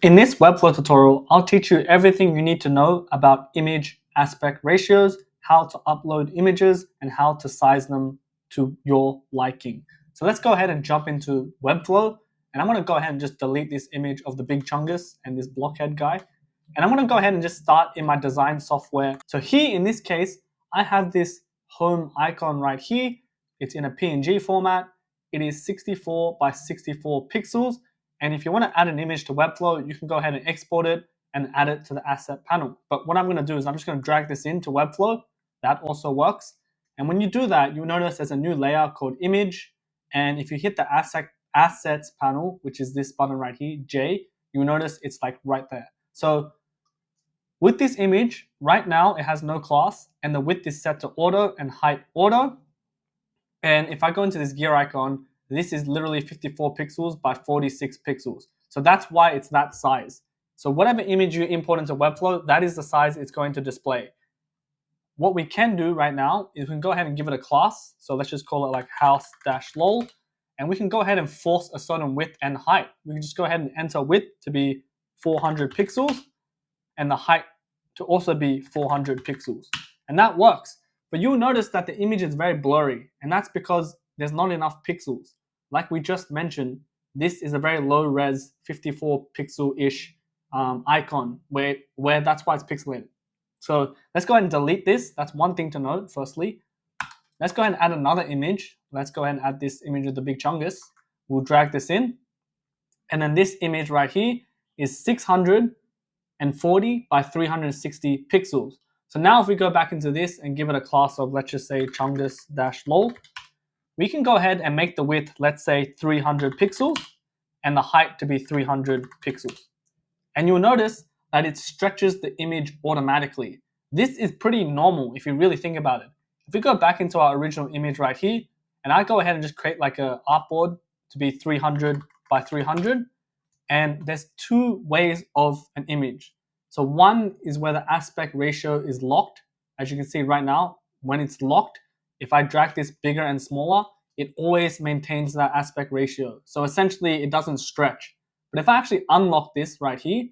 In this Webflow tutorial, I'll teach you everything you need to know about image aspect ratios, how to upload images, and how to size them to your liking. So let's go ahead and jump into Webflow. And I'm going to go ahead and just delete this image of the big chungus and this blockhead guy. And I'm going to go ahead and just start in my design software. So here in this case, I have this home icon right here. It's in a PNG format. It is 64 by 64 pixels. And if you want to add an image to Webflow, you can go ahead and export it and add it to the asset panel. But what I'm going to do is I'm just going to drag this into Webflow. That also works. And when you do that, you'll notice there's a new layer called image. And if you hit the assets panel, which is this button right here, J, you'll notice it's like right there. So with this image, right now it has no class, and the width is set to auto and height auto. And if I go into this gear icon, this is literally 54 pixels by 46 pixels. So that's why it's that size. So whatever image you import into Webflow, that is the size it's going to display. What we can do right now is we can go ahead and give it a class. So let's just call it like house-lol. And we can go ahead and force a certain width and height. We can just go ahead and enter width to be 400 pixels and the height to also be 400 pixels. And that works. But you'll notice that the image is very blurry, and that's because there's not enough pixels. Like we just mentioned, this is a very low res 54 pixel-ish icon where that's why it's pixelated. So let's go ahead and delete this. That's one thing to note, firstly. Let's go ahead and add another image. Let's go ahead and add this image of the big chungus. We'll drag this in. And then this image right here is 640 by 360 pixels. So now if we go back into this and give it a class of, let's just say chungus-lol, we can go ahead and make the width, let's say 300 pixels, and the height to be 300 pixels. And you'll notice that it stretches the image automatically. This is pretty normal if you really think about it. If we go back into our original image right here, and I go ahead and just create like a artboard to be 300 by 300, and there's two ways of an image. So one is where the aspect ratio is locked. As you can see right now, when it's locked, if I drag this bigger and smaller, it always maintains that aspect ratio. So essentially it doesn't stretch. But if I actually unlock this right here,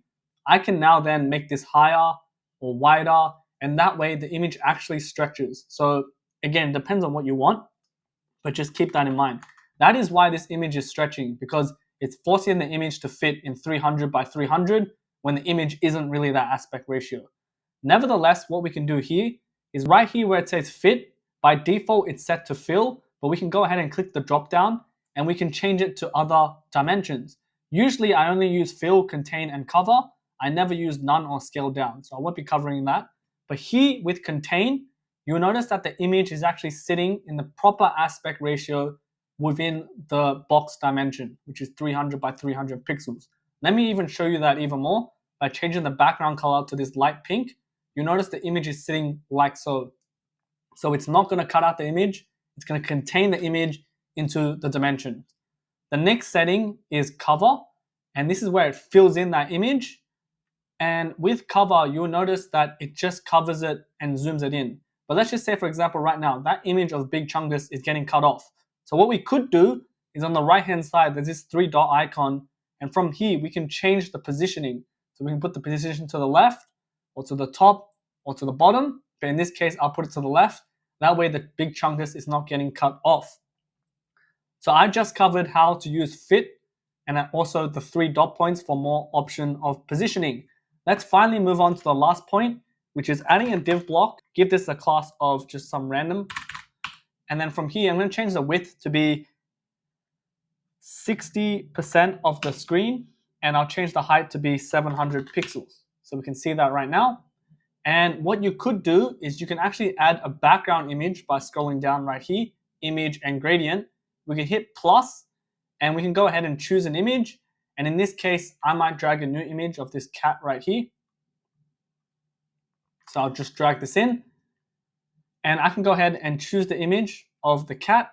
I can now then make this higher or wider, and that way the image actually stretches. So again, it depends on what you want, but just keep that in mind. That is why this image is stretching, because it's forcing the image to fit in 300 by 300 when the image isn't really that aspect ratio. Nevertheless, what we can do here is right here where it says fit, by default it's set to fill, but we can go ahead and click the drop down and we can change it to other dimensions. Usually I only use fill, contain, and cover. I never use none or scale down, so I won't be covering that. But here with contain, you'll notice that the image is actually sitting in the proper aspect ratio within the box dimension, which is 300 by 300 pixels. Let me even show you that even more. By changing the background color to this light pink, you notice the image is sitting like so. So it's not going to cut out the image, it's going to contain the image into the dimension. The next setting is cover, and this is where it fills in that image. And with cover, you'll notice that it just covers it and zooms it in. But let's just say, for example, right now, that image of Big Chungus is getting cut off. So what we could do is on the right-hand side, there's this 3-dot icon. And from here, we can change the positioning. So we can put the position to the left, or to the top, or to the bottom. But in this case, I'll put it to the left. That way, the Big Chungus is not getting cut off. So I just covered how to use fit and also the 3 dot points for more option of positioning. Let's finally move on to the last point, which is adding a div block. Give this a class of just some random. And then from here, I'm going to change the width to be 60% of the screen. And I'll change the height to be 700 pixels. So we can see that right now. And what you could do is you can actually add a background image by scrolling down right here, image and gradient. We can hit plus, and we can go ahead and choose an image. And in this case, I might drag a new image of this cat right here. So I'll just drag this in. And I can go ahead and choose the image of the cat.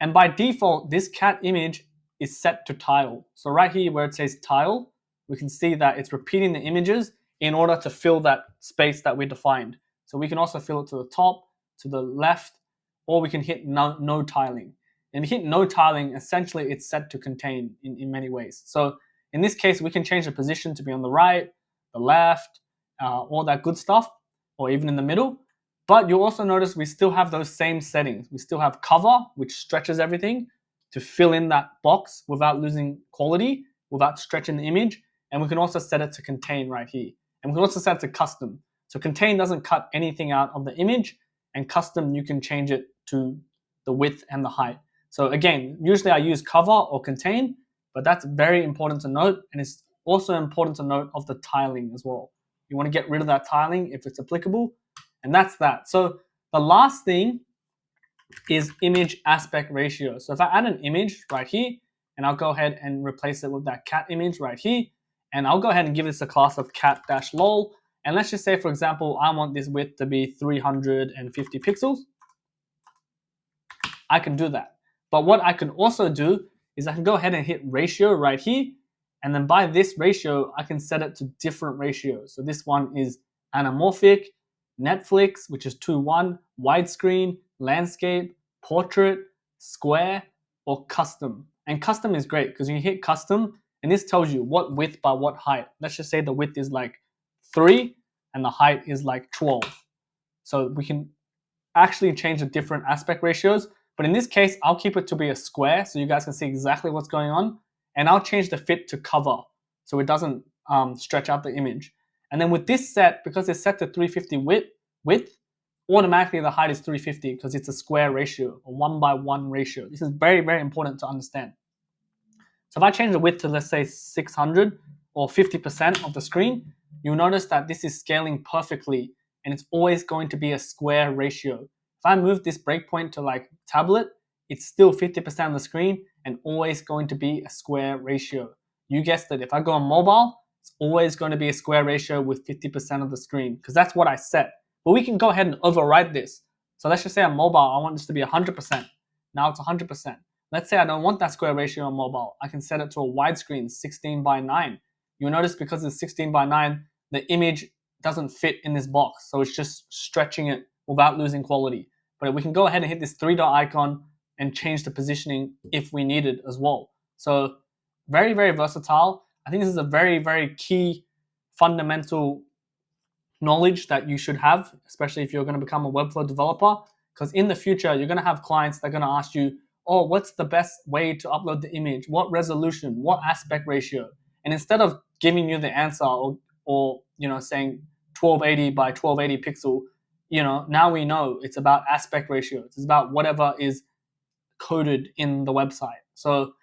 And by default, this cat image is set to tile. So right here where it says tile, we can see that it's repeating the images in order to fill that space that we defined. So we can also fill it to the top, to the left, or we can hit no tiling. And if you hit no tiling, essentially it's set to contain in many ways. So In this case, we can change the position to be on the right, the left, all that good stuff, or even in the middle. But you'll also notice we still have those same settings. We still have cover, which stretches everything to fill in that box without losing quality, without stretching the image. And we can also set it to contain right here. And we can also set it to custom. So contain doesn't cut anything out of the image, and custom, you can change it to the width and the height. So again, usually I use cover or contain, but that's very important to note. And it's also important to note of the tiling as well. You want to get rid of that tiling if it's applicable. And that's that. So the last thing is image aspect ratio. So if I add an image right here, and I'll go ahead and replace it with that cat image right here, and I'll go ahead and give this a class of cat-lol. And let's just say, for example, I want this width to be 350 pixels. I can do that. But what I can also do is I can go ahead and hit ratio right here. And then by this ratio, I can set it to different ratios. So this one is anamorphic, Netflix, which is 2:1, widescreen, landscape, portrait, square, or custom. And custom is great because you hit custom and this tells you what width by what height. Let's just say the width is like 3 and the height is like 12. So we can actually change the different aspect ratios. But in this case, I'll keep it to be a square so you guys can see exactly what's going on. And I'll change the fit to cover so it doesn't stretch out the image. And then with this set, because it's set to 350 width, automatically the height is 350 because it's a square ratio, a 1:1 ratio. This is very, very important to understand. So if I change the width to, let's say, 600 or 50% of the screen, you'll notice that this is scaling perfectly and it's always going to be a square ratio. If I move this breakpoint to like tablet, it's still 50% of the screen and always going to be a square ratio. You guessed it, if I go on mobile, it's always going to be a square ratio with 50% of the screen because that's what I set. But we can go ahead and override this. So let's just say on mobile, I want this to be 100%. Now it's 100%. Let's say I don't want that square ratio on mobile. I can set it to a widescreen, 16:9. You'll notice because it's 16:9, the image doesn't fit in this box. So it's just stretching it without losing quality. But we can go ahead and hit this 3-dot icon and change the positioning if we need it as well. So very, very versatile. I think this is a very, very key fundamental knowledge that you should have, especially if you're going to become a Webflow developer, because in the future, you're going to have clients that are going to ask you, oh, what's the best way to upload the image? What resolution? What aspect ratio? And instead of giving you the answer or saying 1280 by 1280 pixel, now we know it's about aspect ratio. It's about whatever is coded in the website. So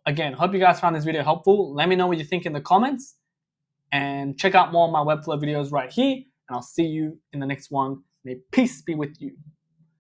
again, hope you guys found this video helpful. Let me know what you think in the comments and check out more of my Webflow videos right here. And I'll see you in the next one. May peace be with you.